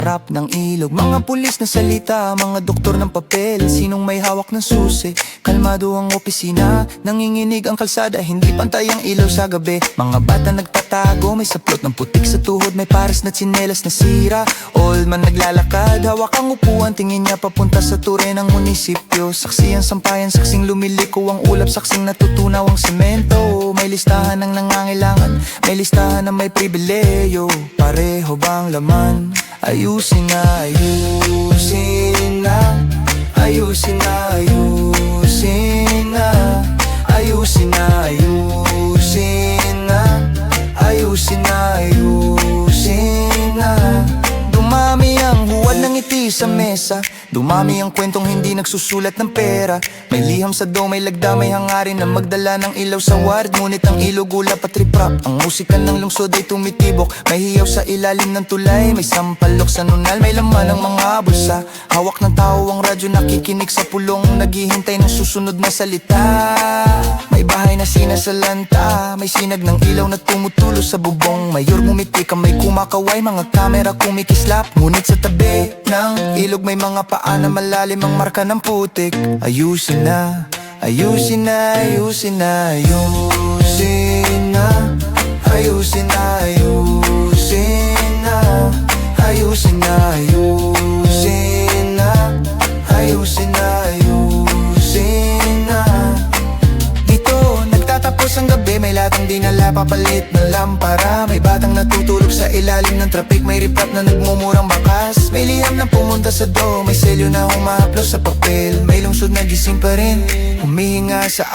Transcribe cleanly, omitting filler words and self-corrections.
Rap ng ilog, mga pulis na salita, mga doktor ng papel, sinong may hawak ng susi. Kalmado ang opisina, nanginginig ang kalsada, hindi pantay ang ilaw sa gabi. Mga bata nagtatago, may saplot ng putik sa tuhod, may pares na tsinelas na sira. Old man naglalakad, hawak ang upuan, tingin niya papunta sa ture ng munisipyo. Saksi ang sampayan, saksing lumiliko ang ulap, saksing natutunaw ang semento. May listahan ng nangangailangan, may listahan ng may pribileyo. Pareho bang laman? Ayusin na, ayusin na. Ayusin na, ayusin na. Ayusin na, ayusin na. Ayusin na, ayusin na. Dumami ang huwad ng ngiti sa mesa, dumami ang kwentong hindi nagsusulat ng pera. May liham sa do, may lagda, may hangarin na magdala ng ilaw sa ward. Ngunit ang ilog ulap at riprap, ang musika ng lungsod ay tumitibok. May hiyaw sa ilalim ng tulay, may sampalok sa nunal, may laman ng mga bulsa. Hawak ng tao ang radyo, nakikinig sa pulong, naghihintay ng susunod na salita. May bahay na sinasalanta, may sinag ng ilaw na tumutulo sa bubong. Mayor ngumiti, kamay kumakaway, mga kamera kumikislap. Ngunit sa tabi ng ilog may mga paa na malalim ang marka ng putik. Ayusin na, ayusin na, ayusin na, ayusin na. Ayusin na, ayusin na. Ayusin na, ayusin na. Ayusin na, ayusin na. Dito nagtatapos ang gabi, may latang dinala papalit ng lampara. May batang natutulog sa ilalim ng trapik, may riprap na nagmumurang bakas. May liham na pumunta sa do, may selyo na humahaplos sa papel. May lungsod na gising pa rin, humihinga sa